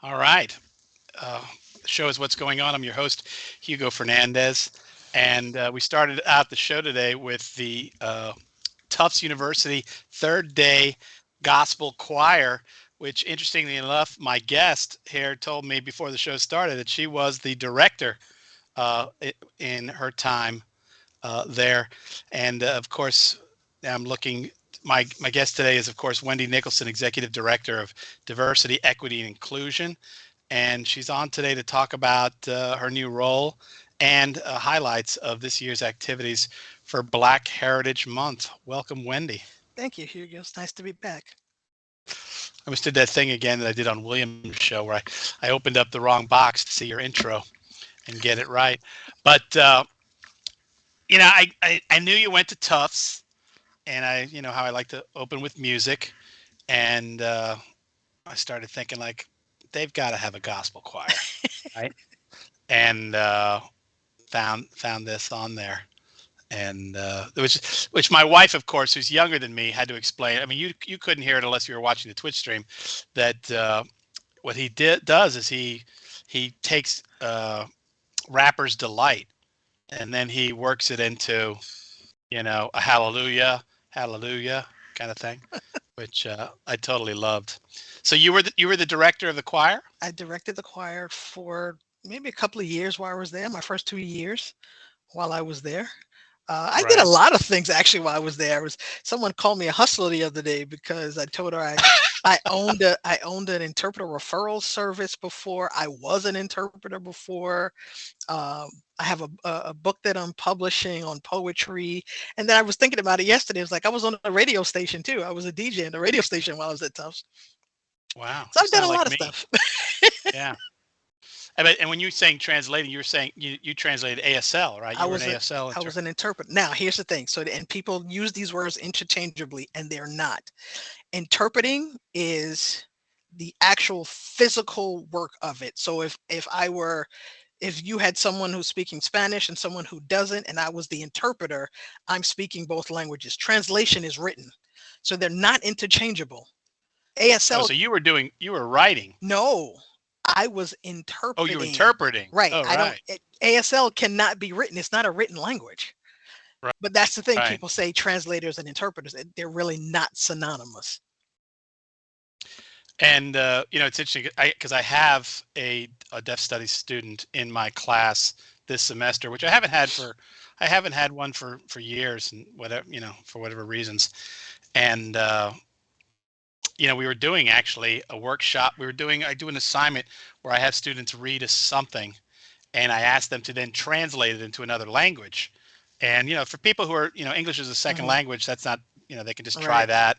All right. The show is What's Going On. I'm your host, Hugo Fernandez. And we started out the show today with the Tufts University third day gospel choir, which, interestingly enough, my guest here told me before the show started that she was the director in her time there. And of course, I'm looking. My guest today is, of course, Wendy Nichols, Executive Director of Diversity, Equity, and Inclusion, and she's on today to talk about her new role and highlights of this year's activities for Black Heritage Month. Welcome, Wendy. Thank you, Hugo. It's nice to be back. I almost did that thing again that I did on William's show where I opened up the wrong box to see your intro and get it right. But, I knew you went to Tufts, and you know how I like to open with music. And I started thinking, like, they've got to have a gospel choir, right? And found this on there, and which my wife, of course, who's younger than me, had to explain. I mean, you couldn't hear it unless you were watching the Twitch stream. That what he does is he takes rapper's delight, and then he works it into a hallelujah, hallelujah kind of thing, which I totally loved. So you were the director of the choir? I directed the choir for maybe a couple of years while I was there, my first 2 years while I was there. I did a Right. lot of things actually while I was there. Someone called me a hustler the other day because I told her I owned an interpreter referral service before. I was an interpreter before. I have a book that I'm publishing on poetry, and then I was thinking about it yesterday. It was like I was on a radio station too. I was a DJ in a radio station while I was at Tufts. Wow, So you I've done a sound lot like of me. stuff. Yeah. And when you're saying translating, you're saying you translated ASL, right? I You were an was a ASL I was interpreter. an interpreter. Now, here's the thing. So, and people use these words interchangeably, and they're not. Interpreting is the actual physical work of it. So, if you had someone who's speaking Spanish and someone who doesn't, and I was the interpreter, I'm speaking both languages. Translation is written, so they're not interchangeable. Oh, ASL, so you were writing. no, I was Oh, you were interpreting. interpreting. Right. Oh, right. ASL cannot be written. It's not a written language. Right. But that's the thing. Right. People say translators and interpreters. They're really not synonymous. And it's interesting because I have a deaf studies student in my class this semester, which I haven't had one for years, and whatever, for whatever reasons. And we were doing actually a workshop. I do an assignment where I have students read us something, and I ask them to then translate it into another language. And for people who are, English is a second Hmm. language, that's not, they can just try Right. that.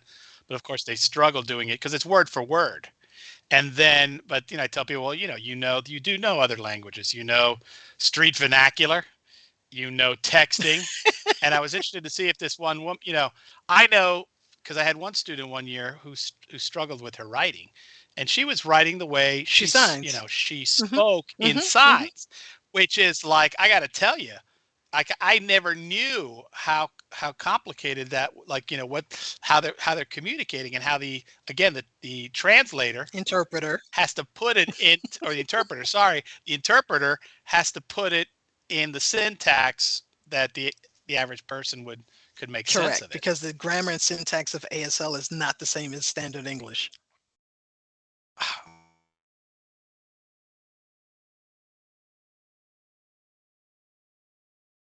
But of course, they struggle doing it because it's word for word. And then, but I tell people, well, you do know other languages. You know street vernacular. You know texting. And I was interested to see if this one woman, I know because I had one student one year who struggled with her writing, and she was writing the way She signs. she Hmm. spoke in Hmm. Hmm. signs, which is like, I got to tell you, I never knew how complicated that, like, how they're communicating, and how the translator Interpreter. has to put it in, or the interpreter, sorry, the interpreter has to put it in the syntax that the average person could make sense Correct. of it. Because the grammar and syntax of ASL is not the same as standard English.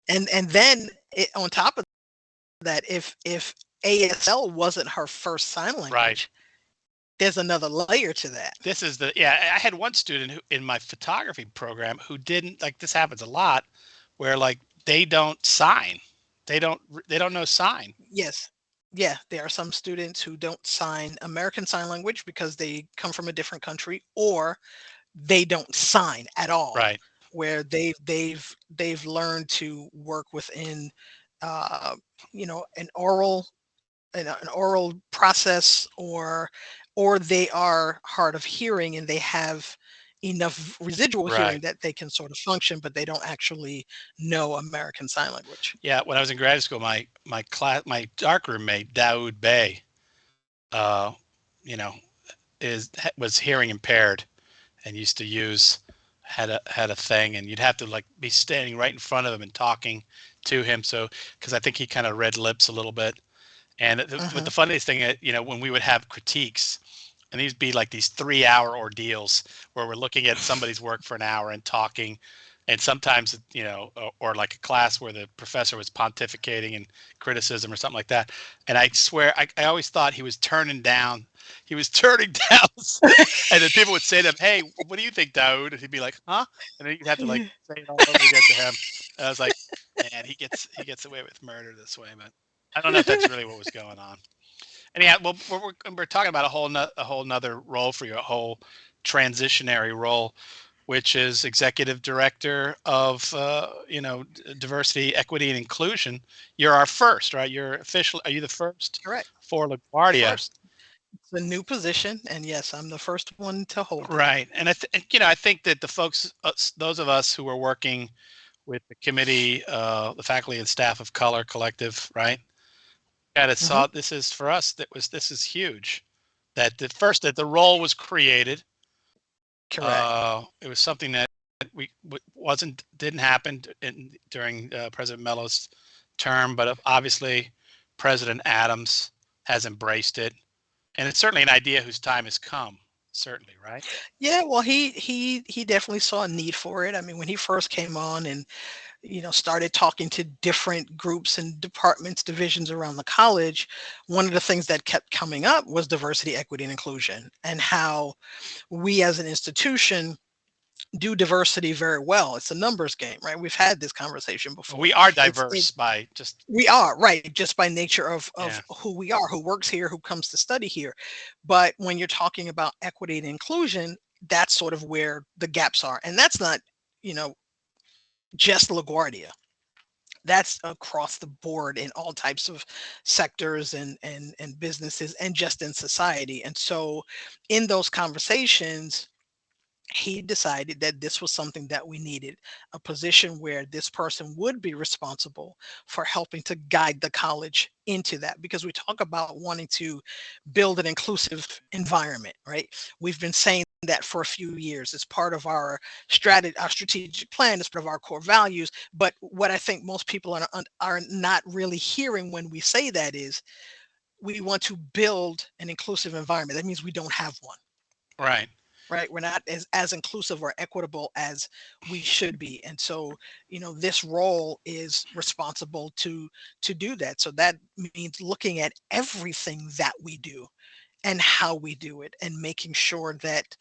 And then on top of that, if ASL wasn't her first sign Right. language, there's another layer to that. This is I had one student who in my photography program who didn't, like, this happens a lot, where, like, they don't sign. They don't know sign. Yes. Yeah, there are some students who don't sign American Sign Language because they come from a different country, or they don't sign at all, Right. where they've learned to work within uh, an oral process, or they are hard of hearing and they have enough residual Right. hearing that they can sort of function, but they don't actually know American Sign Language. Yeah. When I was in graduate school, my dark roommate Daoud Bey, uh, you know, was hearing impaired, and used to use had a thing, and you'd have to like be standing right in front of him and talking to him. So because I think he kind of read lips a little bit. And but Hmm. the funniest thing, when we would have critiques, and these be like these 3 hour ordeals where we're looking at somebody's work for an hour and talking, and sometimes or like a class where the professor was pontificating and criticism or something like that. And I swear, I always thought he was turning down, and then people would say to him, "Hey, what do you think, Daoud?" And he'd be like, "Huh?" And then you'd have to like say it all over again to him. And I was like, man, he gets away with murder this way, but I don't know if that's really what was going on. And yeah, well, we're talking about a whole nother role for you, a whole transitionary role, which is executive director of diversity, equity, and inclusion. You're our first, right? You're official. Are you the first Correct. for LaGuardia? First, it's a new position, and yes, I'm the first one to hold it. Right. And I think that the folks, those of us who are working with the committee, the faculty and staff of Color Collective, right? Kind of Hmm. saw this is for us. This is huge. That the role was created. Correct. It was something that wasn't didn't happen during President Mello's term, but obviously President Adams has embraced it, and it's certainly an idea whose time has come. Certainly, right? Yeah, well, he definitely saw a need for it. I mean, when he first came on and started talking to different groups and departments, divisions around the college, one of the things that kept coming up was diversity, equity, and inclusion, and how we as an institution do diversity very well. It's a numbers game, right? We've had this conversation before. We are It diverse by just we are right just by nature of yeah, who we are, who works here, who comes to study here. But when you're talking about equity and inclusion, that's sort of where the gaps are, and that's not you know just LaGuardia. That's across the board in all types of sectors and businesses and just in society. And so in those conversations, he decided that this was something that we needed, a position where this person would be responsible for helping to guide the college into that, because we talk about wanting to build an inclusive environment, right? We've been saying that for a few years. It's part of our strategic plan. It's part of our core values. But what I think most people are not really hearing when we say that is we want to build an inclusive environment. That means we don't have one, right. right? We're not as inclusive or equitable as we should be. And so this role is responsible to do that. So that means looking at everything that we do and how we do it, and making sure that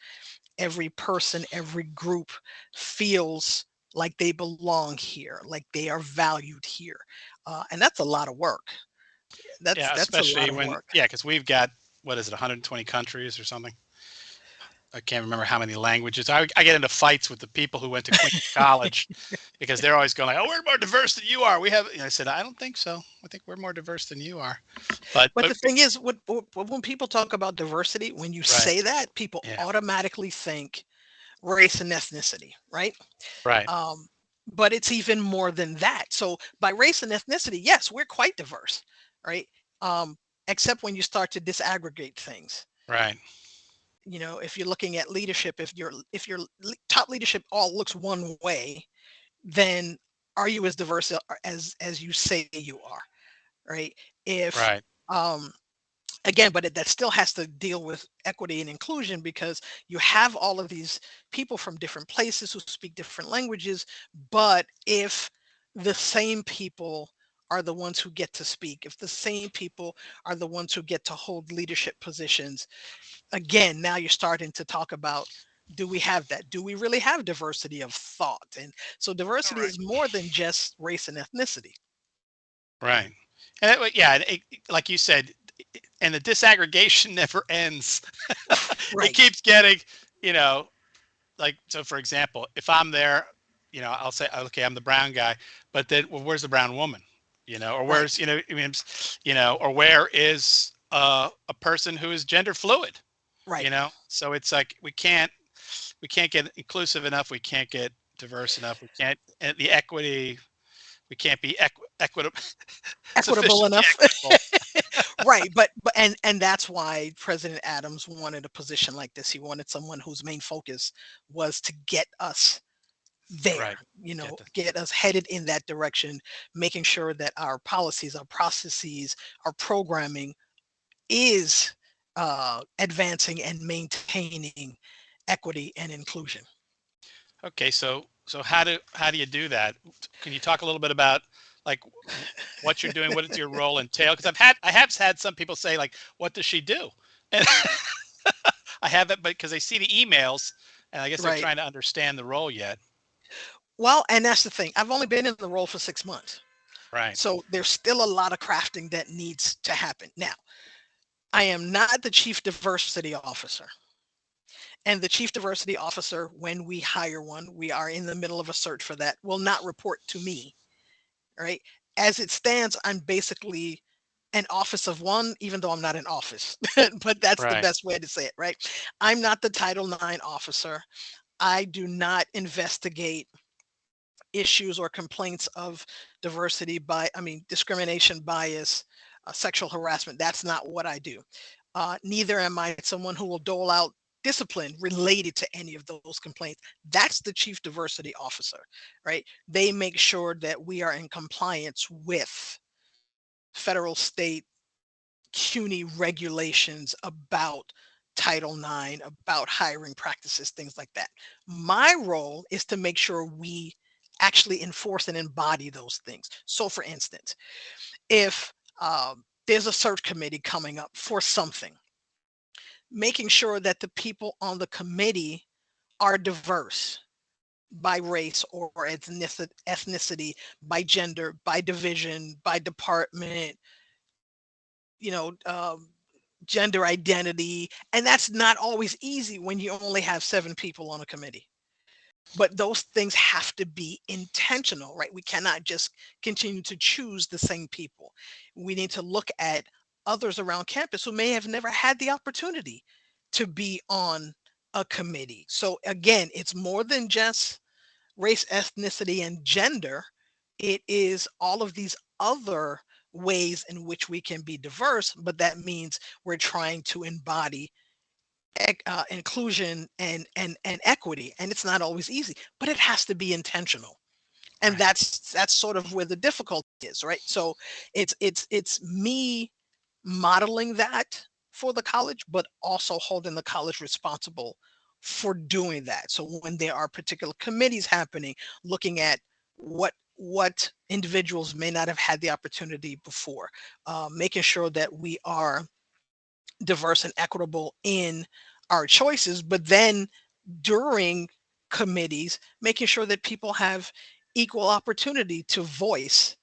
every person, every group feels like they belong here, like they are valued here. And that's a lot of work. that's Yeah, that's a lot especially of when work. because we've got what is it, 120 countries or something. I can't remember how many languages. I get into fights with the people who went to Queens College because they're always going like, "Oh, we're more diverse than you are." I said, "I don't think so. I think we're more diverse than you are." But But the thing is, when people talk about diversity, when you right, say that, people yeah, automatically think race and ethnicity, right? right, Um, but it's even more than that. So by race and ethnicity, yes, we're quite diverse, right? Um, except when you start to disaggregate things. right, If you're looking at leadership, if your top leadership all looks one way, then are you as diverse as you say you are, right? If right. um, Again, but that still has to deal with equity and inclusion, because you have all of these people from different places who speak different languages. But if the same people are the ones who get to speak, if the same people are the ones who get to hold leadership positions, again, now you're starting to talk about, do we have that? Do we really have diversity of thought? And so All diversity right, is more than just race and ethnicity. right. And yeah, like you said, and the disaggregation never ends. It Right, keeps getting, you know, like so. For example, if I'm there, I'll say, okay, I'm the brown guy, but then, well, where's the brown woman? Or right, where's, I mean, or where is a person who is gender fluid? right. So it's like we can't get inclusive enough. We can't get diverse enough. We can't, and the equity. We can't be equitable, Equitable sufficiently enough. equitable. Right, but and that's why President Adams wanted a position like this. He wanted someone whose main focus was to get us there, Right. Get the get us headed in that direction, making sure that our policies, our processes, our programming is advancing and maintaining equity and inclusion. Okay, so how do you do that? Can you talk a little bit about like what you're doing? What does your role entail? Because I have had some people say like, "What does she do?" And I haven't, but because they see the emails, and I guess they're Right. trying to understand the role yet. Well, and that's the thing. I've only been in the role for 6 months. Right. So there's still a lot of crafting that needs to happen. Now, I am not the chief diversity officer. And the chief diversity officer, when we hire one, we are in the middle of a search for that, will not report to me, right? As it stands, I'm basically an office of one, even though I'm not an office, but that's the Right. best way to say it, right? I'm not the Title IX officer. I do not investigate issues or complaints of discrimination, bias, sexual harassment. That's not what I do. Neither am I someone who will dole out discipline related to any of those complaints. That's the chief diversity officer, right? They make sure that we are in compliance with federal, state, CUNY regulations about Title IX, about hiring practices, things like that. My role is to make sure we actually enforce and embody those things. So, for instance, if there's a search committee coming up for something, making sure that the people on the committee are diverse by race or ethnicity, by gender, by division, by department, you know, gender identity. And that's not always easy when you only have 7 people on a committee. But those things have to be intentional, right? We cannot just continue to choose the same people. We need to look at others around campus who may have never had the opportunity to be on a committee. So again, it's more than just race, ethnicity, and gender. It is all of these other ways in which we can be diverse, but that means we're trying to embody inclusion and equity, and it's not always easy, but it has to be intentional. And Right. that's sort of where the difficulty is, right? So it's me modeling that for the college, but also holding the college responsible for doing that. So when there are particular committees happening, looking at what individuals may not have had the opportunity before, making sure that we are diverse and equitable in our choices, but then during committees, making sure that people have equal opportunity to voice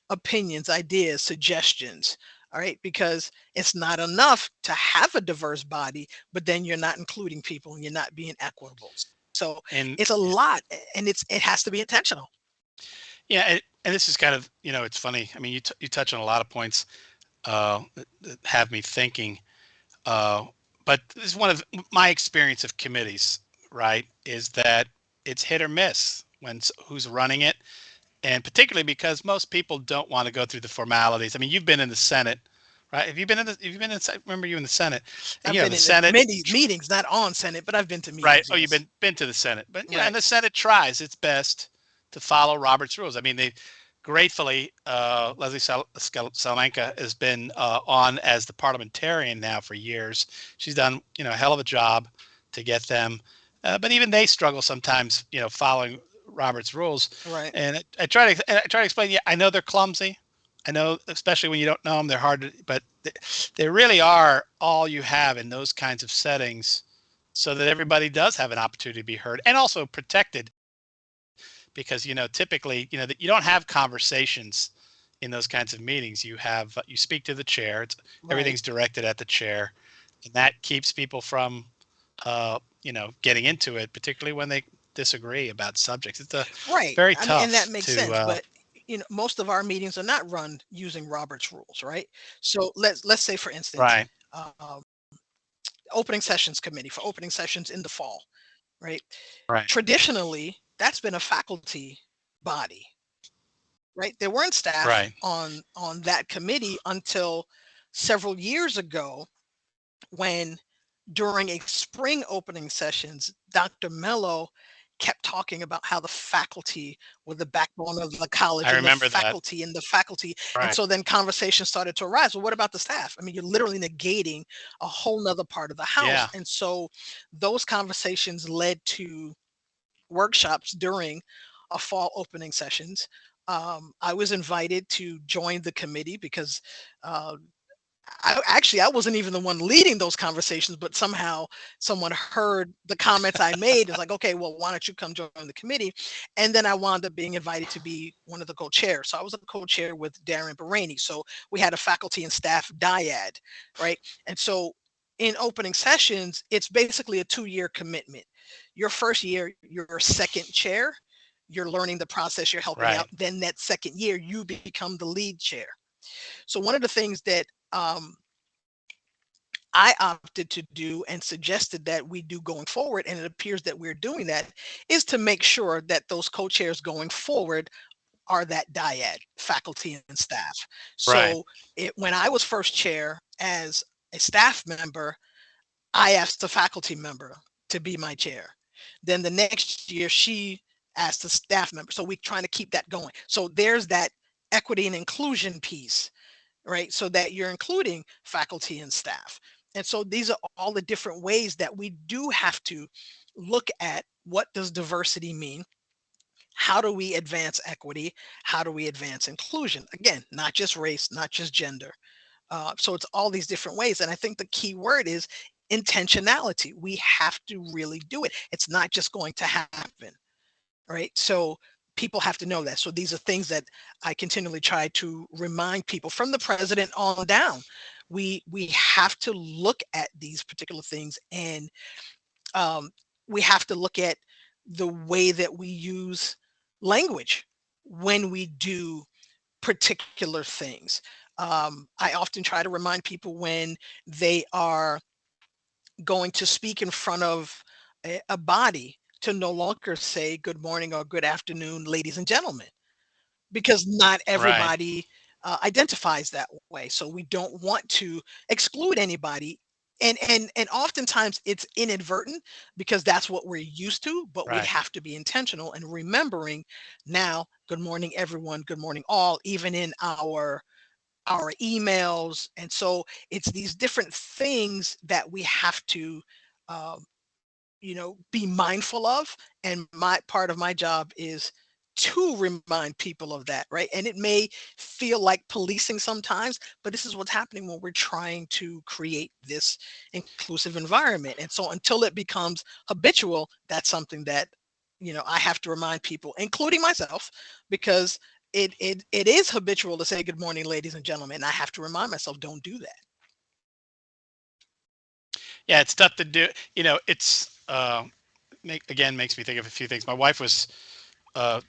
opinions, ideas, suggestions. All right, because it's not enough to have a diverse body, but then you're not including people and you're not being equitable. So And it's a lot, and it has to be intentional. yeah, and this is kind of, it's funny. I mean, you touch on a lot of points that have me thinking. Uh, but this is one of my experience of committees, right? Is that it's hit or miss when who's running it, and particularly because most people don't want to go through the formalities. I mean, you've been in the Senate, right? Have you been in the? Have you been in? Remember you in the Senate, and I've been the in the Senate, committee meetings, not on Senate, but I've been to right? meetings. Oh, you've Yes, been to the Senate, but and right, the Senate tries its best to follow Robert's rules. I mean, they gratefully Leslie Salenka has been on as the parliamentarian now for years. She's done a hell of a job to get them, but even they struggle sometimes, following Robert's rules. right. And I try to explain. Yeah, I know they're clumsy. I know, especially when you don't know them, they're hard to. But they really are all you have in those kinds of settings, so that everybody does have an opportunity to be heard and also protected, because typically that you don't have conversations in those kinds of meetings. You speak to the chair. Right. Everything's directed at the chair, and that keeps people from getting into it, particularly when they disagree about subjects. It's Right. very I mean, and that tough makes to sense, but most of our meetings are not run using Robert's rules, right? So let's say, for instance, right. um, opening sessions committee for opening sessions in the fall, right? Right. Traditionally, that's been a faculty body, right? There weren't staff Right. on that committee until several years ago when during a spring opening sessions, Dr. Mello kept talking about how the faculty were the backbone of the college I and the remember that. faculty and the faculty. And Right. so then conversations started to arise. Well, what about the staff? I mean, you're literally negating a whole nother part of the house. Yeah. And so those conversations led to workshops during a fall opening sessions. I was invited to join the committee because uh, I wasn't even the one leading those conversations, but somehow someone heard the comments I made. It's like, okay, well, why don't you come join the committee? And then I wound up being invited to be one of the co-chairs. So I was a co-chair with Darren Baraney. So we had a faculty and staff dyad, right? And so in opening sessions, it's basically a 2-year commitment. Your first year, you're second chair, you're learning the process, you're helping Right. out. Then that second year, you become the lead chair. So one of the things that I opted to do and suggested that we do going forward, and it appears that we're doing that, is to make sure that those co-chairs going forward are that dyad, faculty and staff. Right. So when I was first chair as a staff member, I asked a faculty member to be my chair. Then the next year, she asked a staff member. So we're trying to keep that going. So there's that equity and inclusion piece, right? So that you're including faculty and staff. And so these are all the different ways that we do have to look at what does diversity mean? How do we advance equity? How do we advance inclusion? Again, not just race, not just gender. So it's all these different ways. And I think the key word is intentionality. We have to really do it. It's not just going to happen, right? So people have to know that. So these are things that I continually try to remind people from the president on down. We have to look at these particular things, and um, we have to look at the way that we use language when we do particular things. I often try to remind people when they are going to speak in front of a body to no longer say good morning or good afternoon, ladies and gentlemen, because not Right. everybody identifies that way. So we don't want to exclude anybody. And oftentimes it's inadvertent because that's what we're used to, but we Right. have to be intentional and remembering now, good morning, everyone, good morning, all, even in our emails. And so it's these different things that we have to um, be mindful of. And my part of my job is to remind people of that, right? And it may feel like policing sometimes, but this is what's happening when we're trying to create this inclusive environment. And so until it becomes habitual, that's something that I have to remind people, including myself, because it is habitual to say good morning, ladies and gentlemen. I have to remind myself, don't do that. Yeah, it's tough to do. It's again makes me think of a few things. My wife was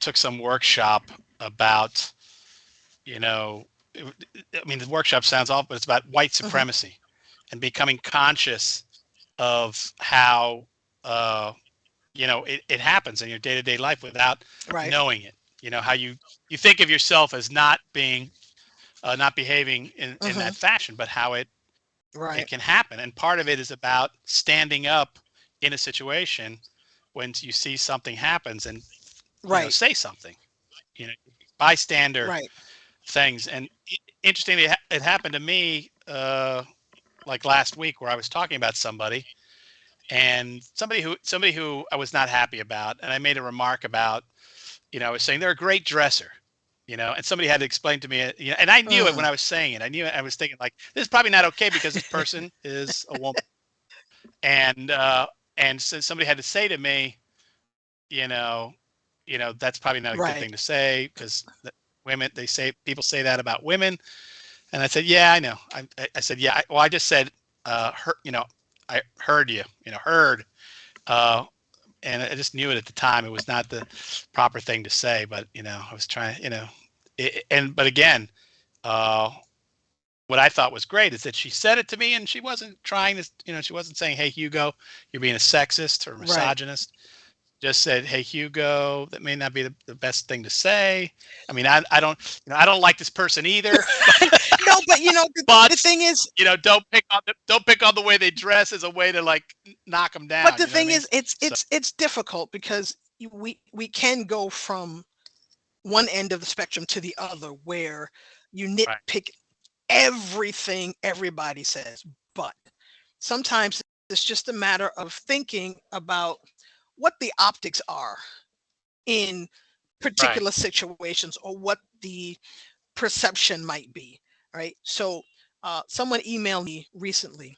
took some workshop about, you know, I mean, the workshop sounds awful, but it's about white Hmm. supremacy and becoming conscious of how, uh, it happens in your day-to-day life without Right. knowing it. How you think of yourself as not being, not behaving in Hmm. that fashion, but how it Right. can happen. And part of it is about standing up in a situation when you see something happens and, Right. say something, you know, bystander Right. things. And interestingly, it happened to me like last week where I was talking about somebody, and somebody who I was not happy about, and I made a remark about, I was saying they're a great dresser. And somebody had to explain to me, and I knew it when Mm. I was saying it. I knew it. I was thinking like, this is probably not okay because this person is a woman, and so somebody had to say to me, you know, that's probably not a good Right. thing to say because women, people say that about women. And I said, yeah, I know. I said, yeah. Well, I just said, I heard you, heard, uh, and I just knew it at the time. It was not the proper thing to say, but I was trying, but again, uh, what I thought was great is that she said it to me, and she wasn't trying to, she wasn't saying, "Hey, Hugo, you're being a sexist or Right. misogynist." Just said, "Hey, Hugo, that may not be the best thing to say. I mean, I don't, I don't like this person either." No, but the But thing is, don't pick on the way they dress as a way to like knock them but down. the You know what I thing mean? is, it's So it's it's difficult because we can go from one end of the spectrum to the other where you right, nitpick everything everybody says. But sometimes it's just a matter of thinking about what the optics are in right, particular situations or what the perception might be. Right. So someone emailed me recently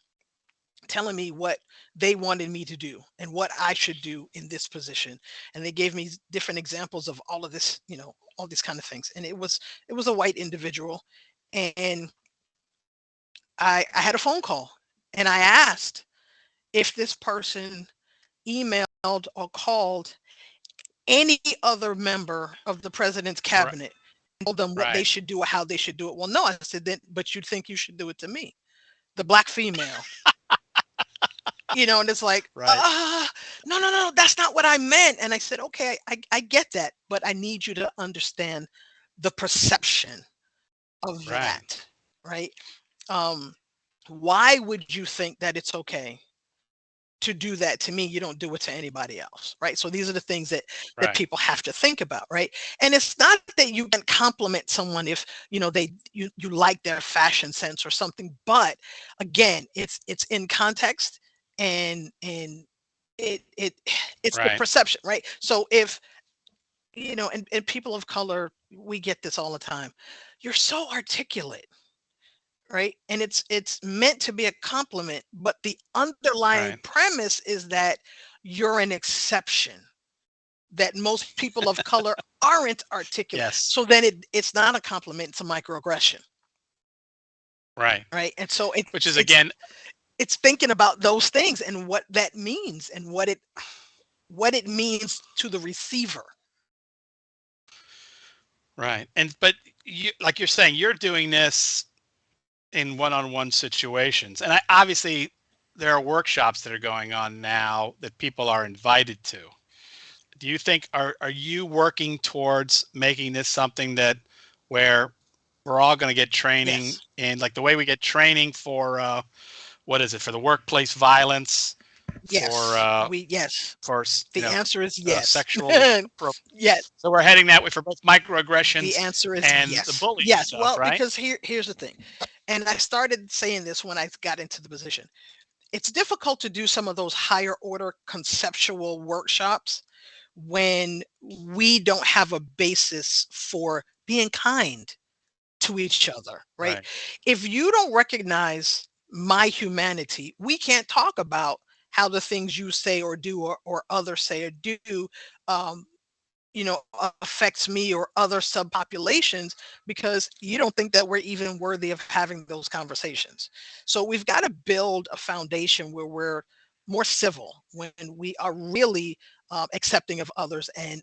telling me what they wanted me to do and what I should do in this position. And they gave me different examples of all of this, all these kind of things. And it was a white individual. And I had a phone call and I asked if this person emailed or called any other member of the president's right, cabinet and told them what they right. should do or how they should do it. Well, no, I said then, but you'd think you should do it to me, the black female. And it's like, Right, no, no, no, that's not what I meant. And I said, okay, I get that, but I need you to understand the perception of right, that, right? Um, why would you think that it's okay to do that to me? You don't do it to anybody else, right? So these are the things that right, people have to think about, right? And it's not that you can compliment someone if you like their fashion sense or something, but again, it's in context, and it it's the right, perception, right? So if and people of color, we get this all the time. You're so articulate, right? And it's meant to be a compliment, but the underlying right. premise is that you're an exception, that most people of color aren't articulate. Yes, So then it's not a compliment, it's a microaggression, right. right? And so Which is it's again, it's thinking about those things and what that means and what it means to the receiver. right. And but you, like you're saying, you're doing this in one-on-one situations, and obviously there are workshops that are going on now that people are invited to. Do you think are you working towards making this something that where we're all going to get training Yes. in like the way we get training for what is it, for the workplace violence, for Yes. Yes. for The answer is yes. sexual Yes. so we're heading that way for both The microaggressions answer is and the yes. bullying Yes. stuff, Well, right? because here's the thing. And I started saying this when I got into the position. It's difficult to do some of those higher order conceptual workshops when we don't have a basis for being kind to each other, right? Right, If you don't recognize my humanity, we can't talk about how the things you say or do or others say or do um, affects me or other subpopulations, because you don't think that we're even worthy of having those conversations. So we've got to build a foundation where we're more civil, when we are really accepting of others and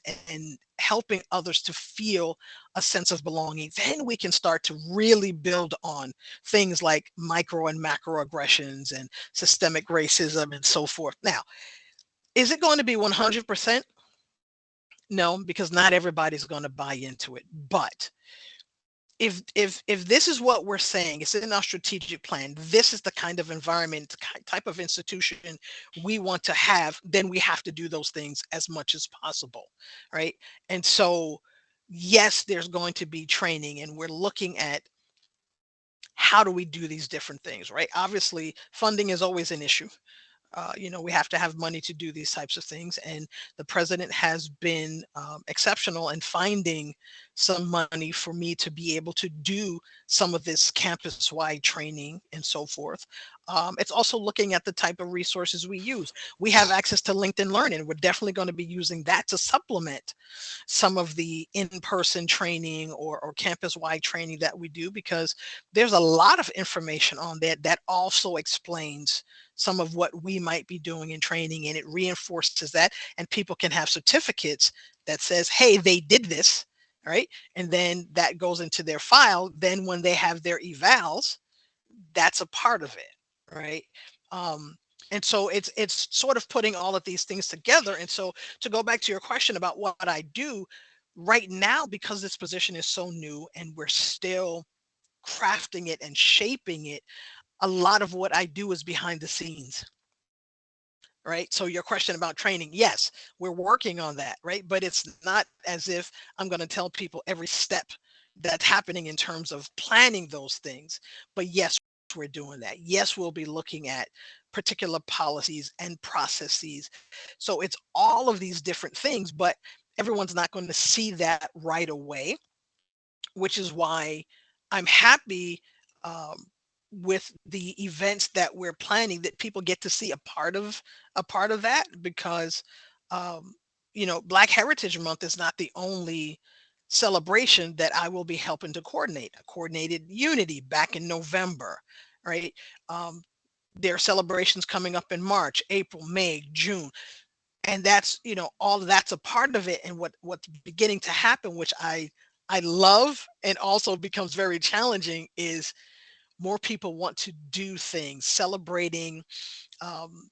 helping others to feel a sense of belonging. Then we can start to really build on things like micro and macro aggressions and systemic racism and so forth. Now, is it going to be 100%? No, because not everybody's going to buy into it. But if this is what we're saying, it's in our strategic plan, this is the kind of environment, type of institution we want to have, then we have to do those things as much as possible, right? And so, yes, there's going to be training, and we're looking at how do we do these different things, right? Obviously, funding is always an issue. We have to have money to do these types of things. And the president has been exceptional in finding some money for me to be able to do some of this campus wide training and so forth. It's also looking at the type of resources we use. We have access to LinkedIn Learning. We're definitely going to be using that to supplement some of the in-person training or campus-wide training that we do, because there's a lot of information on there that also explains some of what we might be doing in training, and it reinforces that, and people can have certificates that says, hey, they did this, right? And then that goes into their file. Then when they have their evals, that's a part of it, right? um, and so it's sort of putting all of these things together. And so, to go back to your question about what I do right now, because this position is so new and we're still crafting it and shaping it, a lot of what I do is behind the scenes, right? So your question about training, yes, we're working on that, right? But it's not as if I'm going to tell people every step that's happening in terms of planning those things. But yes, we're doing that. Yes, we'll be looking at particular policies and processes. So it's all of these different things, but everyone's not going to see that right away, which is why I'm happy um, with the events that we're planning, that people get to see a part of that, because um, Black Heritage Month is not the only celebration that I will be helping to coordinate. I coordinated Unity back in November, right? Um, there are celebrations coming up in March, April, May, June, and that's all of that's a part of it. And what's beginning to happen, which I love and also becomes very challenging, is more people want to do things celebrating um,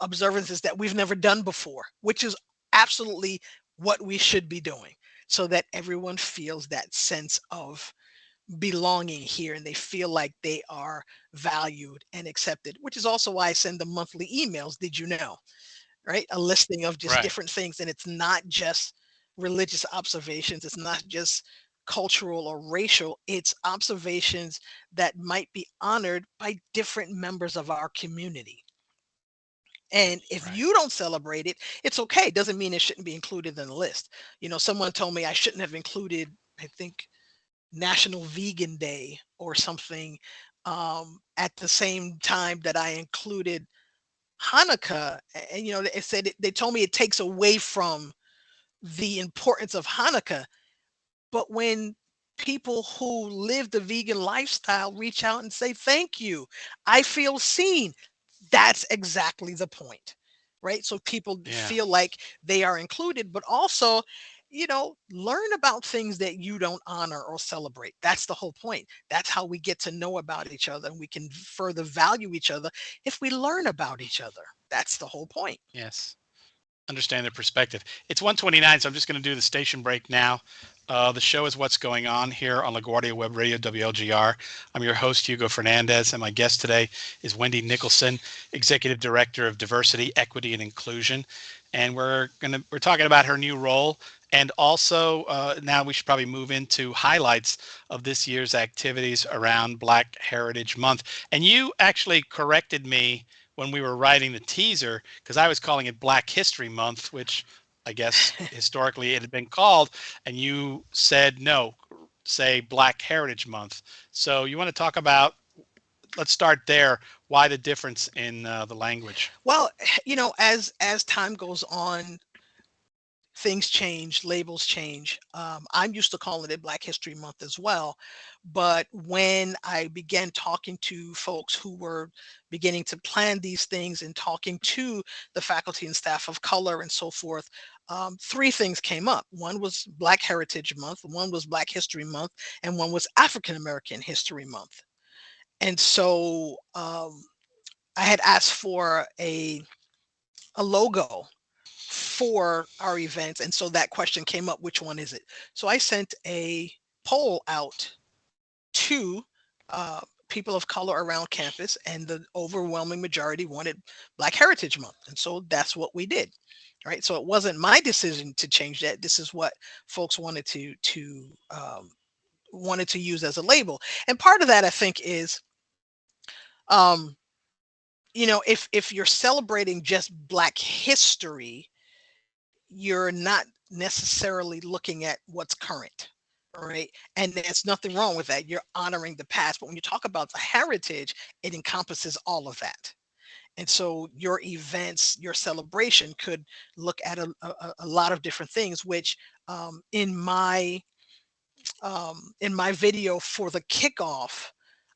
observances that we've never done before, which is absolutely what we should be doing, so that everyone feels that sense of belonging here and they feel like they are valued and accepted, which is also why I send them monthly emails. Did you know? Right? A listing of just Right. different things. And it's not just religious observations, it's not just cultural or racial, it's observations that might be honored by different members of our community. And if Right. you don't celebrate it, it's okay. It doesn't mean it shouldn't be included in the list. Someone told me I shouldn't have included, I think, National Vegan Day or something at the same time that I included Hanukkah. And it said they told me it takes away from the importance of Hanukkah. But when people who live the vegan lifestyle reach out and say thank you, I feel seen, that's exactly the point, right? So people Yeah. feel like they are included, but also learn about things that you don't honor or celebrate. That's the whole point. That's how we get to know about each other, and we can further value each other if we learn about each other. That's the whole point. Yes. Understand their perspective. It's 1:29, so I'm just going to do the station break now. The show is What's Going On here on LaGuardia Web Radio, WLGR. I'm your host, Hugo Fernandez, and my guest today is Wendy Nicholson, Executive Director of Diversity, Equity, and Inclusion. And we're talking about her new role, and also now we should probably move into highlights of this year's activities around Black Heritage Month. And you actually corrected me when we were writing the teaser, because I was calling it Black History Month, which I guess historically it had been called, and you said no, say Black Heritage Month. So you want to talk about, let's start there, why the difference in the language? Well, as time goes on, things change, labels change. I'm used to calling it Black History Month as well. But when I began talking to folks who were beginning to plan these things and talking to the faculty and staff of color and so forth, three things came up. One was Black Heritage Month, one was Black History Month, and one was African American History Month. And so I had asked for a logo for our events. And so that question came up, which one is it? So I sent a poll out to people of color around campus, and the overwhelming majority wanted Black Heritage Month. And so that's what we did. Right. So it wasn't my decision to change that. This is what folks wanted to use as a label. And part of that, I think, is um, if you're celebrating just Black history, you're not necessarily looking at what's current. All right. And there's nothing wrong with that. You're honoring the past. But when you talk about the heritage, it encompasses all of that. And so your events, your celebration could look at a lot of different things, which in my video for the kickoff,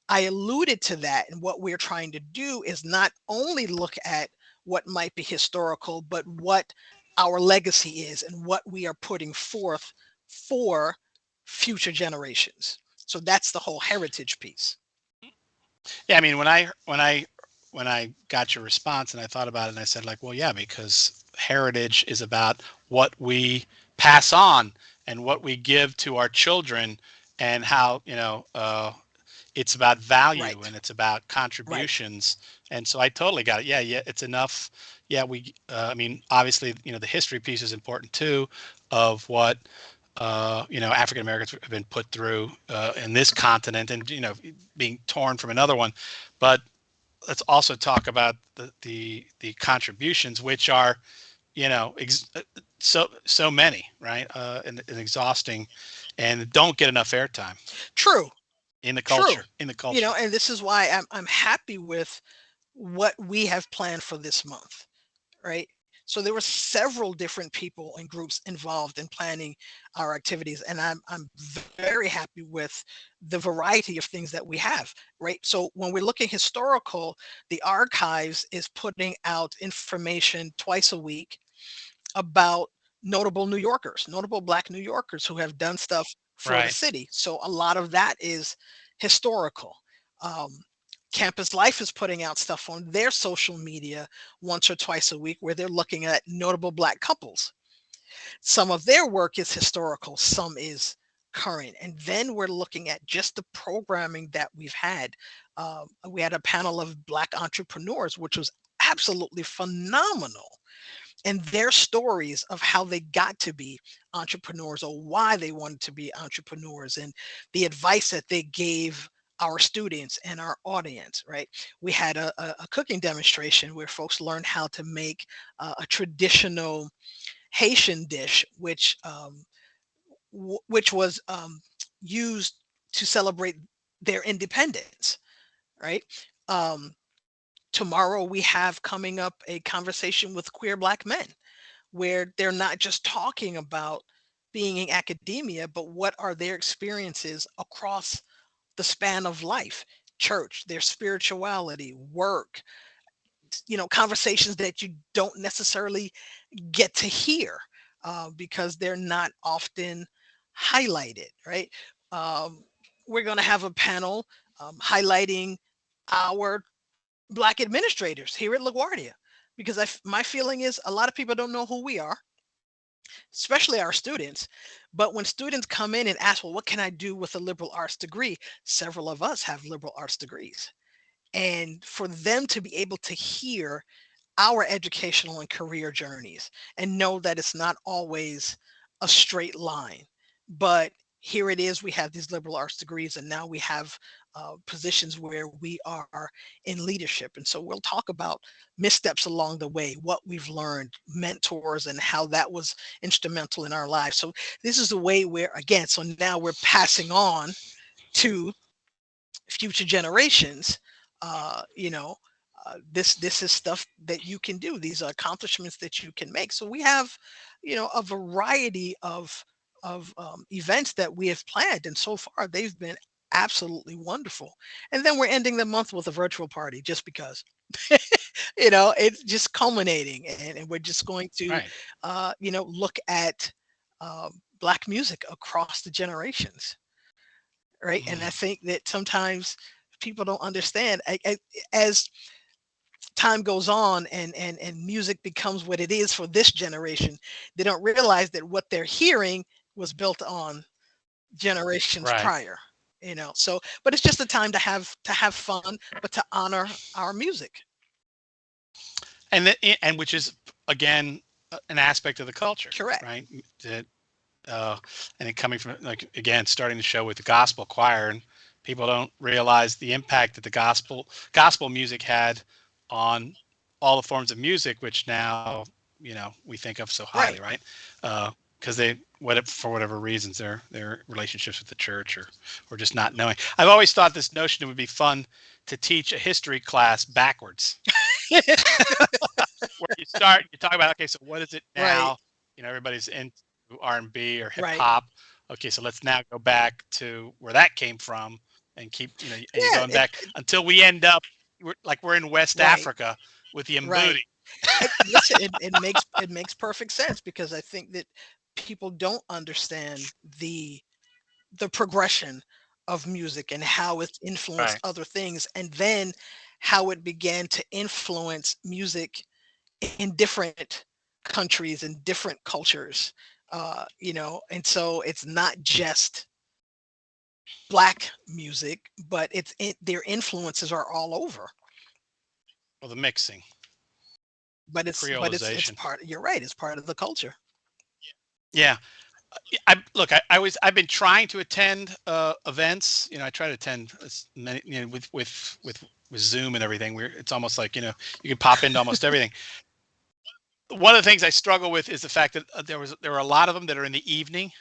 I alluded to that. And what we're trying to do is not only look at what might be historical, but what our legacy is and what we are putting forth for future generations. So that's the whole heritage piece. Yeah, I mean, when I got your response and I thought about it, and I said, like, well, yeah, because heritage is about what we pass on and what we give to our children, and how it's about value Right. and it's about Right. contributions. And so I totally got it. Yeah, yeah, it's enough. Yeah, I mean, obviously, the history piece is important too, of what African Americans have been put through in this continent, and being torn from another one. But let's also talk about the contributions, which are so many, right? And exhausting, and don't get enough airtime True. in the True. culture. In the culture, And this is why I'm happy with what we have planned for this month, right? So there were several different people and groups involved in planning our activities, and I'm very happy with the variety of things that we have, right? So when we're looking historical, the archives is putting out information twice a week about notable New Yorkers, notable Black New Yorkers who have done stuff for the right? city. So a lot of that is historical. Um, Campus Life is putting out stuff on their social media once or twice a week where they're looking at notable Black couples. Some of their work is historical, some is current. And then we're looking at just the programming that we've had. We had a panel of Black entrepreneurs, which was absolutely phenomenal, and their stories of how they got to be entrepreneurs or why they wanted to be entrepreneurs and the advice that they gave our students and our audience, right? We had a cooking demonstration where folks learned how to make a traditional Haitian dish, which was used to celebrate their independence, right? Um, Tomorrow we have coming up a conversation with queer Black men where they're not just talking about being in academia, but what are their experiences across the span of life, church, their spirituality, work, conversations that you don't necessarily get to hear because they're not often highlighted, right? Um, we're going to have a panel highlighting our Black administrators here at LaGuardia because my feeling is a lot of people don't know who we are, especially our students. But when students come in and ask, well, what can I do with a liberal arts degree? Several of us have liberal arts degrees. And for them to be able to hear our educational and career journeys and know that it's not always a straight line, but here it is, we have these liberal arts degrees and now we have positions where we are in leadership. And so we'll talk about missteps along the way, what we've learned, mentors, and how that was instrumental in our lives. So this is the way where, again, so now we're passing on to future generations. This is stuff that you can do. These are accomplishments that you can make. So we have, a variety of events that we have planned, and so far they've been absolutely wonderful. And then we're ending the month with a virtual party, just because. It's just culminating, and we're just going to, Right. look at Black music across the generations, right? And I Mm. think that sometimes people don't understand as time goes on and music becomes what it is for this generation, they don't realize that what they're hearing was built on generations Right. prior. So but it's just a time to have fun, but to honor our music. And which is again an aspect of the culture, Correct. right? That uh, and it coming from, like, again, starting the show with the gospel choir, and people don't realize the impact that the gospel music had on all the forms of music, which now we think of so highly, Right. right? Because for whatever reasons, their relationships with the church, or just not knowing. I've always thought this notion it would be fun to teach a history class backwards, where you talk about, okay, so what is it Right. now? Everybody's into R&B or hip Right. hop. Okay, so let's now go back to where that came from, and keep, and you're Yeah. going back until we end up, we're in West Right. Africa with the Right. Mbudi. Listen, it makes perfect sense because I think that people don't understand the progression of music and how it's influenced Right. other things, and then how it began to influence music in different countries and different cultures. And so it's not just black music, but their influences are all over. Well, the mixing, But the it's creolization. part. You're right. It's part of the culture. Yeah. I look. I've been trying to attend events. I try to attend as many. With Zoom and everything. It's almost like you can pop into almost everything. One of the things I struggle with is the fact that there are a lot of them that are in the evening,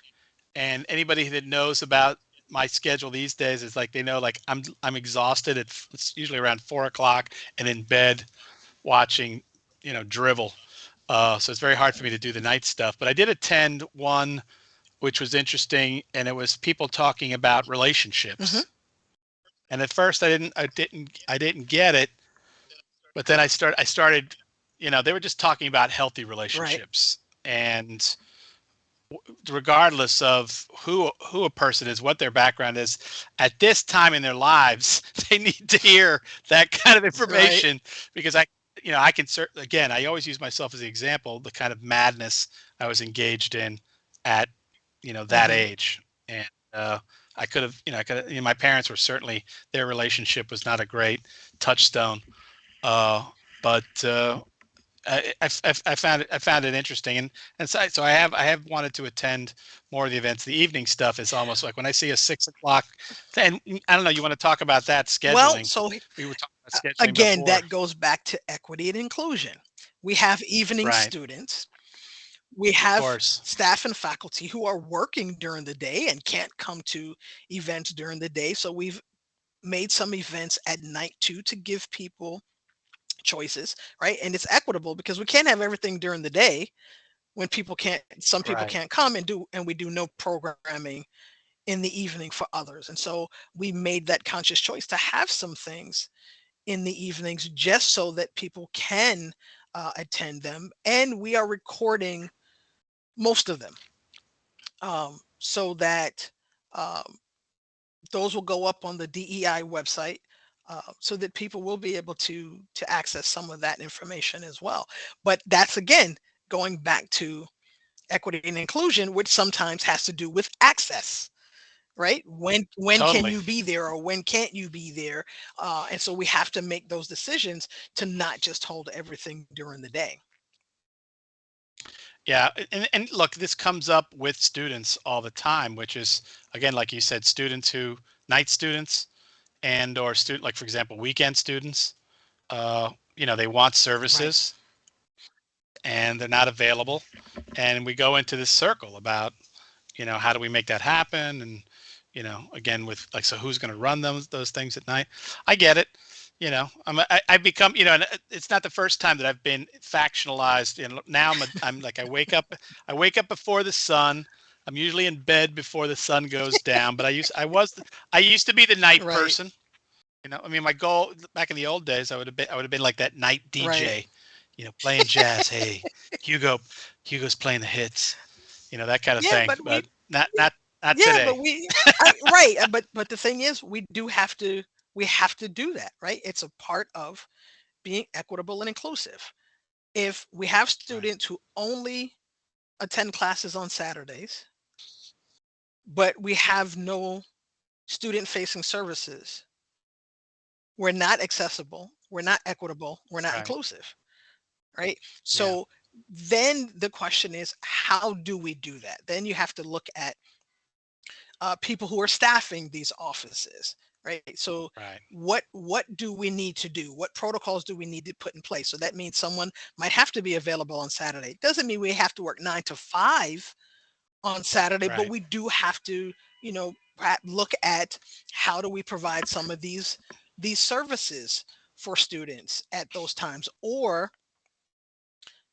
and anybody that knows about my schedule these days is like they know like I'm exhausted. It's usually around 4 o'clock and in bed watching drivel. So it's very hard for me to do the night stuff. But I did attend one which was interesting, and it was people talking about Hmm. relationships. And at first I didn't get it, but then I started, they were just talking about healthy Right. relationships. And regardless of who a person is, what their background is, at this time in their lives, they need to hear that kind of Right. information because I can certainly, again, I always use myself as the example, the kind of madness I was engaged in at that Hmm. age. And I could have, my parents were certainly, their relationship was not a great touchstone. Uh, but I found it interesting, and so I have wanted to attend more of the events. The evening stuff is almost like when I see a 6 o'clock, and I don't know. You want to talk about that Well, scheduling? so We were talking about scheduling again, before, that goes back to equity and inclusion. We have evening right? students. We Of have course, staff and faculty who are working during the day and can't come to events during the day. So we've made some events at night too to give people choices, right? And it's equitable because we can't have everything during the day when some people right. can't come and we do no programming in the evening for others. And so we made that conscious choice to have some things in the evenings just so that people can attend them. And we are recording most of them, so that um, those will go up on the DEI website, so that people will be able to access some of that information as well. But that's again going back to equity and inclusion, which sometimes has to do with access. Right? When can Totally. you be there or when can't you be there? And so we have to make those decisions to not just hold everything during the day. Yeah, and look, this comes up with students all the time, which is again, like you said, students who night students and or student, like for example, weekend students. They want Right. services and they're not available, and we go into this circle about how do we make that happen, and again with like, so who's going to run those things at night. I get it. I've become, and it's not the first time that I've been factionalized. Now I'm like, I wake up before the sun. I'm usually in bed before the sun goes down, but I used to be the night Right. person. I mean, my goal back in the old days, I would have been like that night Right. DJ, playing jazz. Hey, Hugo's playing the hits, that kind of Yeah, thing. but But not yeah, today. but right, but the thing is, we have to do that, right? It's a part of being equitable and inclusive. If we have Right, students who only attend classes on Saturdays, but we have no student facing services, we're not accessible, we're not equitable, we're not right, inclusive, right? yeah, So then the question is, how do we do that? Then you have to look at people who are staffing these offices, right? So right, what do we need to do? What protocols do we need to put in place? So that means someone might have to be available on Saturday. It doesn't mean we have to work 9 to 5 on Saturday, but right, we do have to, look at how do we provide some of these services for students at those times. Or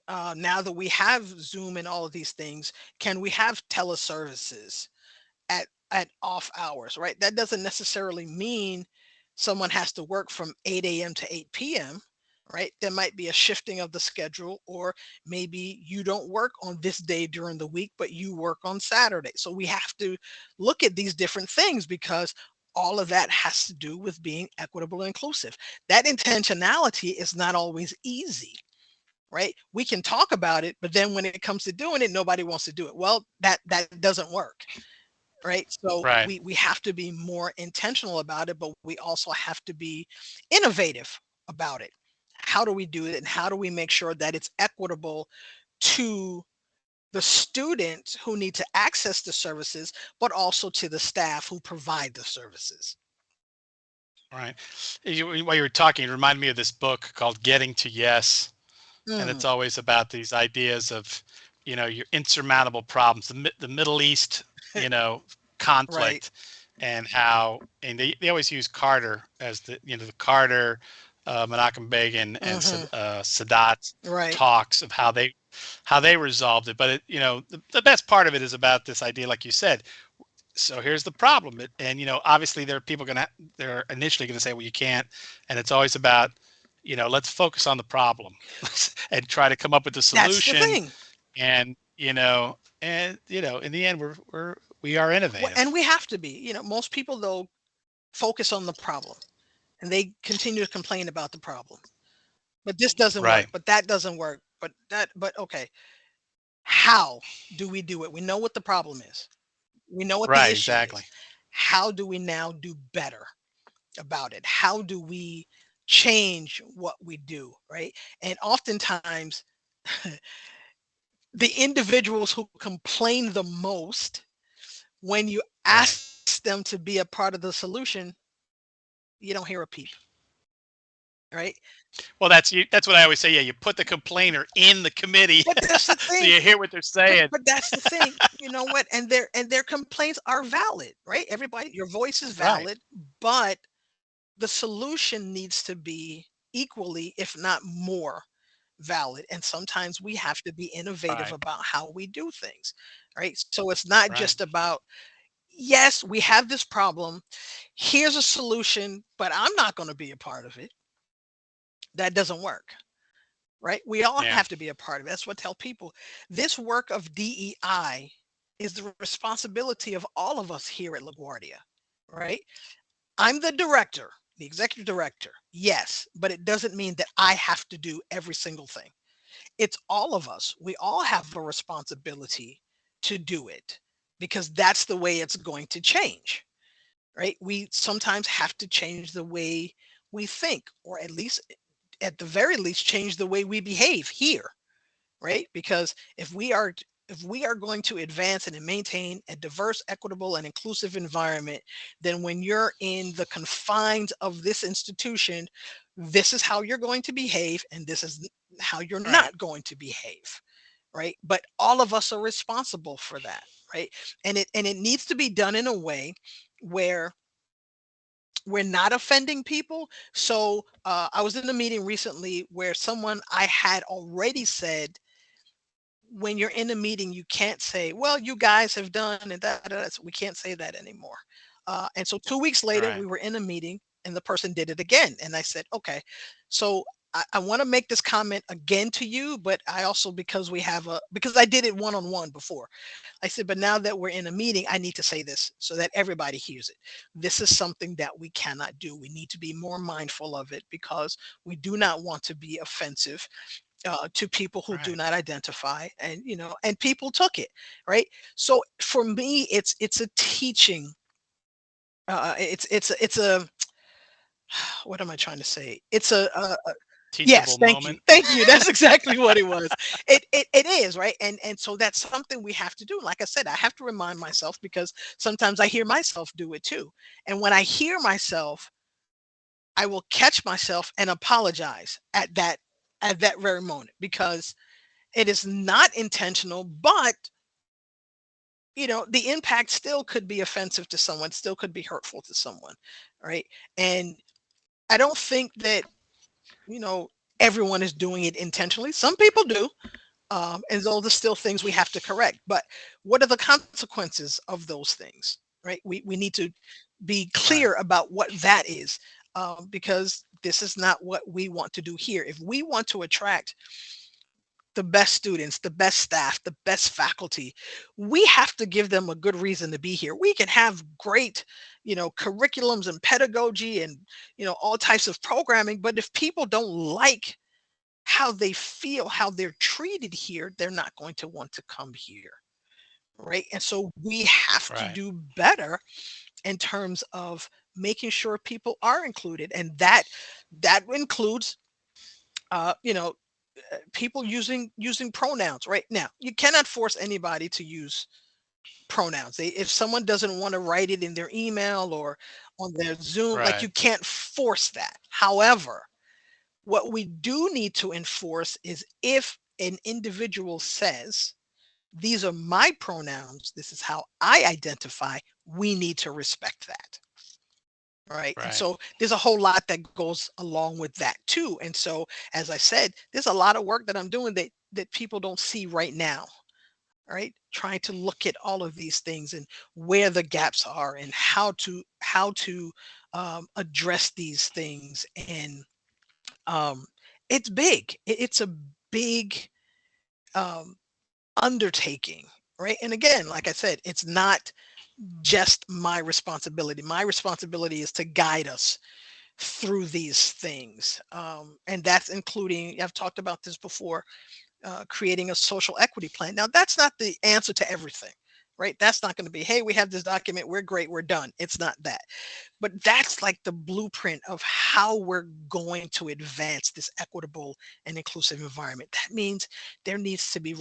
now that we have Zoom and all of these things, can we have teleservices at off hours, right? That doesn't necessarily mean someone has to work from 8 a.m. to 8 p.m., right? There might be a shifting of the schedule, or maybe you don't work on this day during the week, but you work on Saturday. So we have to look at these different things because all of that has to do with being equitable and inclusive. That intentionality is not always easy, right? We can talk about it, but then when it comes to doing it, nobody wants to do it. Well, that doesn't work, right? So Right. we have to be more intentional about it, but we also have to be innovative about it. How do we do it, and how do we make sure that it's equitable to the students who need to access the services, but also to the staff who provide the services? Right. While you were talking, it reminded me of this book called Getting to Yes. And it's Mm, always about these ideas of, your insurmountable problems, the Middle East, you know, right. conflict, and how, and they always use Carter as the Carter, Menachem Begin, and Hmm. Sadat Right. talks of how they resolved it. But the best part of it is about this idea, like you said. So here's the problem, and obviously there are people they're initially gonna say, well, you can't, and it's always about, let's focus on the problem and try to come up with a That's the solution, thing. and in the end we are And innovative. we have to be. Most people though focus on the problem and they continue to complain about the problem. But this doesn't Right. work, but that doesn't work, but okay. How do we do it? We know what the problem is. We know what the Right. issue Exactly. is. How do we now do better about it? How do we change what we do, right? And oftentimes, the individuals who complain the most, when you Right. ask them to be a part of the solution, you don't hear a peep, right? Well, that's what I always say. Yeah, you put the complainer in the committee, But that's the so thing. you hear what they're But saying. but that's the thing. You know what? And their complaints are valid, right? Everybody, your voice is Right. valid, but the solution needs to be equally, if not more, valid. And sometimes we have to be innovative Right. about how we do things, right? So it's not Right. just about, yes, we have this problem. Here's a solution, but I'm not going to be a part of it. That doesn't work, right? We all Yeah. have to be a part of it. That's what I tell people. This work of DEI is the responsibility of all of us here at LaGuardia, right? I'm the director, the executive director, yes, but it doesn't mean that I have to do every single thing. It's all of us. We all have a responsibility to do it because that's the way it's going to change, right? We sometimes have to change the way we think, or at the very least, change the way we behave here, right? Because if we are going to advance and maintain a diverse, equitable, and inclusive environment, then when you're in the confines of this institution, this is how you're going to behave, and this is how you're Right. not going to behave, right? But all of us are responsible for that, right? And it needs to be done in a way where we're not offending people. So I was in a meeting recently where someone I had already said, when you're in a meeting, you can't say, "Well, you guys have done," and that. So we can't say that anymore. And so 2 weeks later, Right. we were in a meeting, and the person did it again. And I said, "Okay, so I want to make this comment again to you, but I also, because I did it one on one before. I said, but now that we're in a meeting, I need to say this so that everybody hears it. This is something that we cannot do. We need to be more mindful of it because we do not want to be offensive to people who do Right. not identify, and people took it, right? So for me, it's a teaching. It's a what am I trying to say? It's a yes, Teachable thank you, moment. thank you. That's exactly what it was. It is, right, and so that's something we have to do. Like I said, I have to remind myself because sometimes I hear myself do it too, and when I hear myself, I will catch myself and apologize at that very moment because it is not intentional, but the impact still could be offensive to someone, still could be hurtful to someone, right? And I don't think that you know everyone is doing it intentionally. Some people do, and those are still things we have to correct. But what are the consequences of those things, right? We need to be Right. clear about what that is, because this is not what we want to do here. If we want to attract the best students, the best staff, the best faculty, we have to give them a good reason to be here. We can have great, curriculums and pedagogy and, all types of programming, but if people don't like how they feel, how they're treated here, they're not going to want to come here. right? And so we have to Right. do better in terms of making sure people are included, and that includes you know people using pronouns. Right now, you cannot force anybody to use pronouns. If someone doesn't want to write it in their email or on their Zoom, like, Right. you can't force that. However, what we do need to enforce is, if an individual says, these are my pronouns, this is how I identify, we need to respect that. Right. And Right. so there's a whole lot that goes along with that too. And so, as I said, there's a lot of work that I'm doing that people don't see right now. Right, trying to look at all of these things and where the gaps are and how to address these things. And um, it's big. It's a big um, undertaking, right? And again, like I said, it's not just my responsibility. My responsibility is to guide us through these things, and that's including, I've talked about this before, creating a social equity plan. Now, that's not the answer to everything, right? That's not going to be, hey, we have this document, we're great, we're done. It's not that. But that's like the blueprint of how we're going to advance this equitable and inclusive environment. That means there needs to be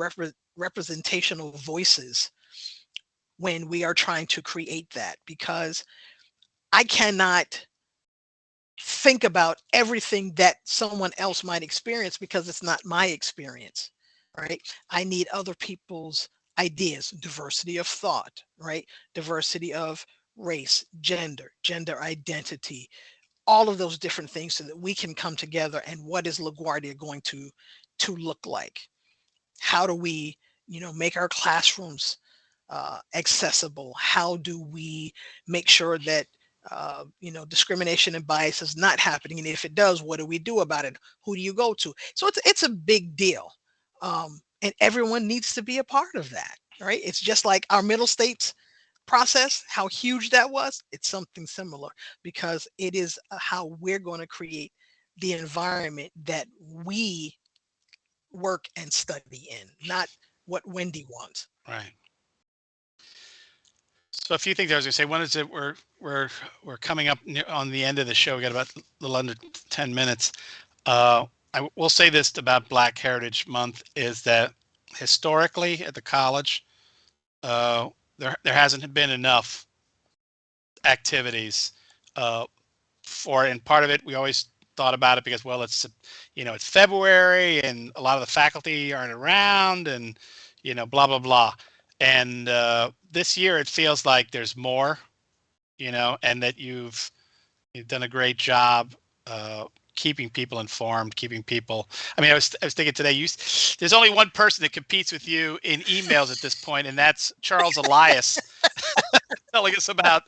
representational voices when we are trying to create that, because I cannot think about everything that someone else might experience because it's not my experience, right? I need other people's ideas, diversity of thought, right? Diversity of race, gender identity, all of those different things, so that we can come together. And what is LaGuardia going to look like? How do we, make our classrooms accessible? How do we make sure that discrimination and bias is not happening? And if it does, what do we do about it? Who do you go to? So it's a big deal, and everyone needs to be a part of that. Right? It's just like our middle states process, how huge that was. It's something similar, because it is how we're going to create the environment that we work and study in, not what Wendy wants. Right. So a few things I was going to say. One is that we're coming up on the end of the show. We got about a little under 10 minutes. I will say this about Black Heritage Month is that historically at the college, there hasn't been enough activities for it. And part of it, we always thought about it because, well, it's February and a lot of the faculty aren't around, and blah blah blah. And this year it feels like there's more, and that you've done a great job keeping people informed, keeping people. I mean, I was thinking today, there's only one person that competes with you in emails at this point, and that's Charles Elias telling us about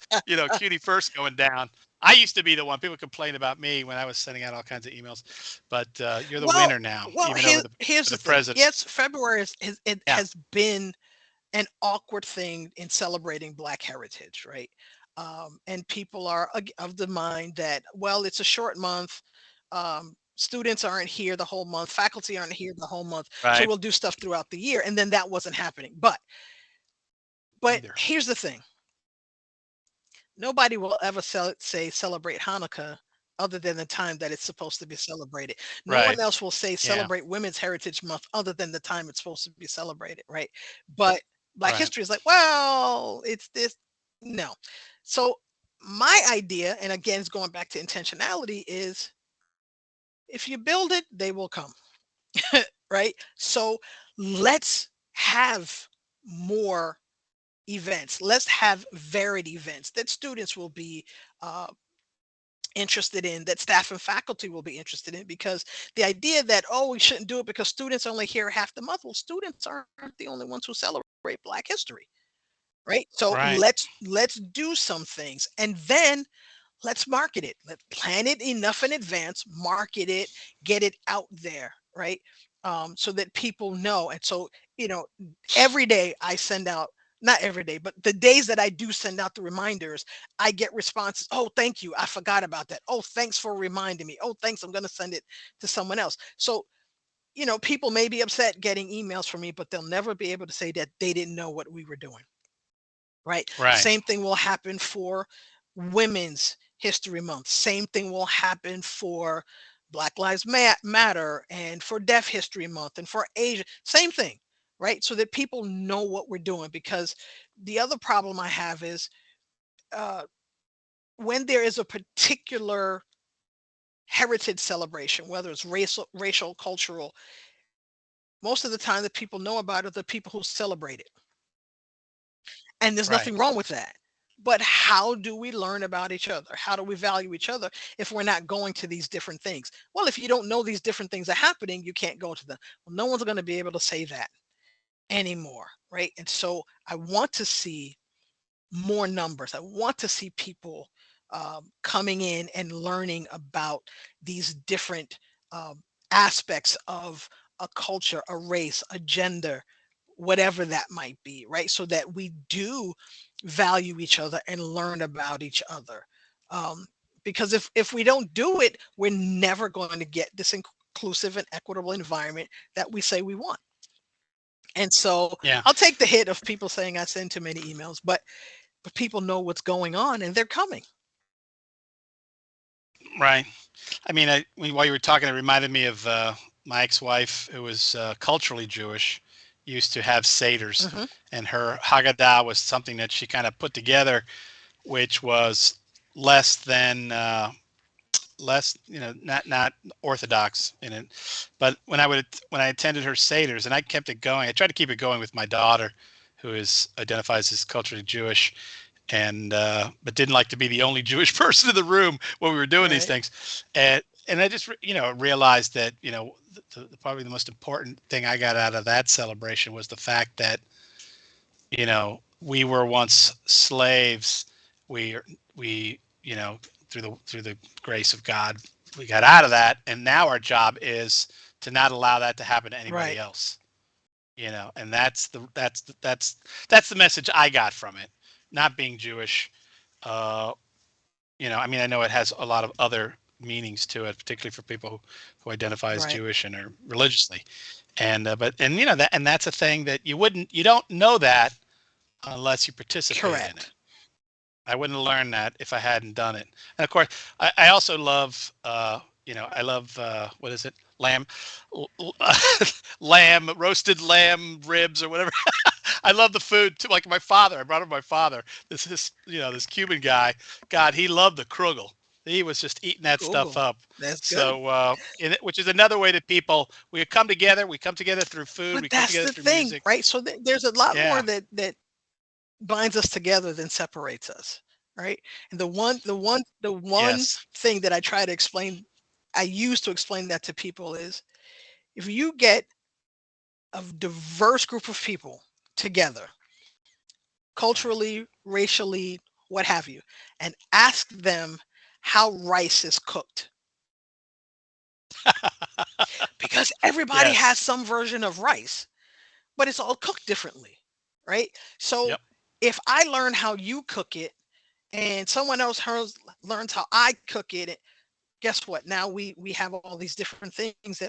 Cutie First going down. I used to be the one. People complain about me when I was sending out all kinds of emails, but you're the Well, winner now, well, even over here's the the thing. president. Yes, February it Yeah. has been an awkward thing in celebrating Black heritage, right? And people are of the mind that, well, it's a short month. Students aren't here the whole month. Faculty aren't here the whole month. So Right. we'll do stuff throughout the year. And then that wasn't happening. But Either. here's the thing: nobody will ever say celebrate Hanukkah other than the time that it's supposed to be celebrated. No one Right. else will say Yeah. celebrate Women's Heritage Month other than the time it's supposed to be celebrated, right? But Black Right. history is like, well, it's this. No. So my idea, and again, it's going back to intentionality, is if you build it, they will come, right? So let's have more events. Let's have varied events that students will be uh, interested in, that staff and faculty will be interested in, because the idea that, oh, we shouldn't do it because students only here half the month, well, students aren't the only ones who celebrate Black history, right? So Right. let's do some things, and then let's market it. Let's plan it enough in advance, market it, get it out there, right? So that people know. And so, you know, every day I send out, not every day, but the days that I do send out the reminders, I get responses. Oh, thank you. I forgot about that. Oh, thanks for reminding me. Oh, thanks. I'm going to send it to someone else. So people may be upset getting emails from me, but they'll never be able to say that they didn't know what we were doing. Right. Right. Same thing will happen for Women's History Month. Same thing will happen for Black Lives Matter and for Deaf History Month and for Asia. Same thing. Right. So that people know what we're doing. Because the other problem I have is uh, when there is a particular heritage celebration, whether it's racial, cultural, most of the time the people know about it, the people who celebrate it. And there's Right. nothing wrong with that. But how do we learn about each other? How do we value each other if we're not going to these different things? Well, if you don't know these different things are happening, you can't go to them. Well, no one's going to be able to say that anymore, right? And so I want to see more numbers. I want to see people coming in and learning about these different aspects of a culture, a race, a gender, whatever that might be, right? So that we do value each other and learn about each other. Um, because if we don't do it, we're never going to get this inclusive and equitable environment that we say we want. And so Yeah. I'll take the hit of people saying I send too many emails, but people know what's going on and they're coming. Right. I mean, while you were talking, it reminded me of my ex-wife, who was culturally Jewish, used to have seders, Hmm. and her Haggadah was something that she kind of put together, which was less than less, not orthodox in it. But when I attended her seders, and I kept it going, I tried to keep it going with my daughter, who is identifies as culturally Jewish, and but didn't like to be the only Jewish person in the room when we were doing these Right. things, and I just realized that probably the most important thing I got out of that celebration was the fact that we were once slaves. We through the grace of God, we got out of that, and now our job is to not allow that to happen to anybody Right. else. And that's the message I got from it. Not being Jewish, uh, I mean, I know it has a lot of other meanings to it, particularly for people who identify as Right. Jewish and are religiously. And that's a thing that you don't know that unless you participate in it. Correct. I wouldn't have learned that if I hadn't done it. And of course, I also love, I love, what is it? Lamb, lamb, roasted lamb ribs or whatever. I love the food too. Like my father, I brought up my father. This Cuban guy. God, he loved the krugel. He was just eating that stuff Google. up. That's good. So, which is another way that people we come together. We come together through food. But We come that's together the through thing, music. right? So there's a lot more Yeah. that binds us together than separates us, right? And the one Yes. thing that I try to explain, I use to explain that to people is if you get a diverse group of people together, Right. culturally, racially, what have you, and ask them how rice is cooked, because everybody has Yes. some version of rice, but it's all cooked differently, right? So Yep. if I learn how you cook it and someone else learns how I cook it, guess what? Now we have all these different things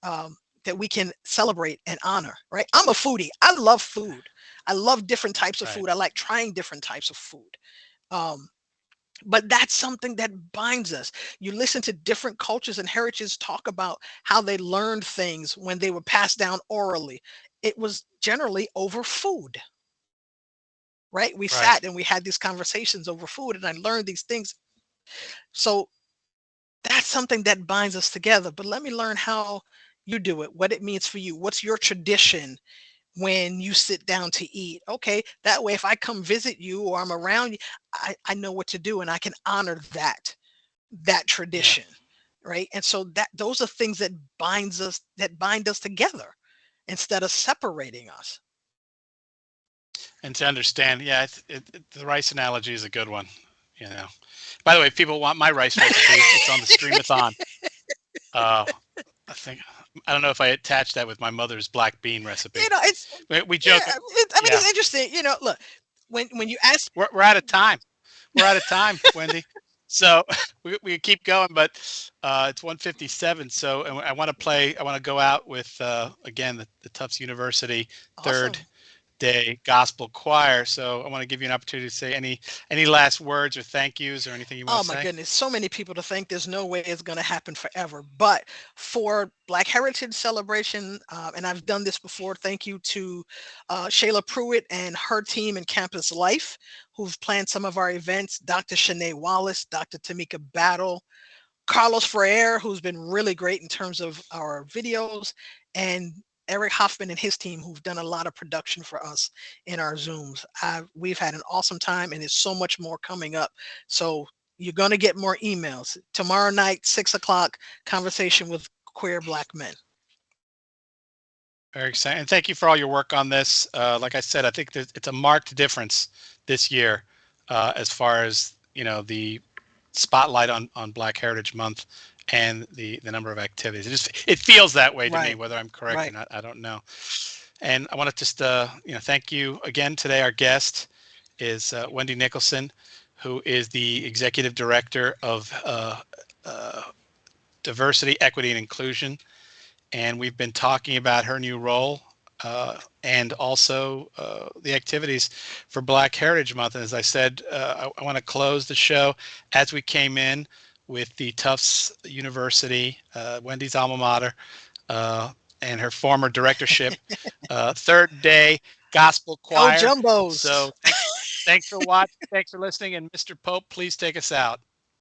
um, that we can celebrate and honor, right? I'm a foodie. I love food. I love different types of Right. food. I like trying different types of food. Um, but that's something that binds us. You listen to different cultures and heritages talk about how they learned things when they were passed down orally. It was generally over food, right? We Right. sat and we had these conversations over food, and I learned these things. So that's something that binds us together. But let me learn how you do it, what it means for you. What's your tradition when you sit down to eat? Okay, that way, if I come visit you or I'm around you, I know what to do and I can honor that Yeah. tradition, right? And so that those are things that bind us together instead of separating us. And to understand, yeah, the rice analogy is a good one. You know. By the way, if people want my rice recipe, it's on the Streamathon. Uh, I think I don't know if I attached that with my mother's black bean recipe. It's We joke, yeah. I mean, yeah. it's interesting. Look, when you ask, We're out of time. We're out of time, Wendy. So we keep going, but it's 1:57. So and I want to play. I want to go out with again the Tufts University third Awesome. day gospel choir. So I want to give you an opportunity to say any last words or thank yous or anything you want Oh to my say. goodness, so many people to think there's no way it's going to happen forever. But for Black Heritage Celebration, and I've done this before, thank you to Shayla Pruitt and her team in Campus Life, who've planned some of our events, Dr. Shanae Wallace, Dr. Tamika Battle, Carlos Freire, who's been really great in terms of our videos, and Eric Hoffman and his team, who've done a lot of production for us in our Zooms. We've had an awesome time, and there's so much more coming up. So you're going to get more emails. Tomorrow night, 6 o'clock, conversation with queer Black men. Very exciting. And thank you for all your work on this. Like I said, I think that it's a marked difference this year as far as the spotlight on Black Heritage Month and the number of activities. It feels that way to me. Right, Whether I'm correct or right. not, I don't know. And I want to just thank you again today. Our guest is Wendy Nicholson, who is the executive director of uh, diversity, equity, and inclusion, and we've been talking about her new role and also the activities for Black Heritage Month. And as I said, I want to close the show as we came in with the Tufts University, Wendy's alma mater, and her former directorship, third day gospel El choir. Jumbos. So thanks for watching. Thanks for listening. And Mr. Pope, please take us out.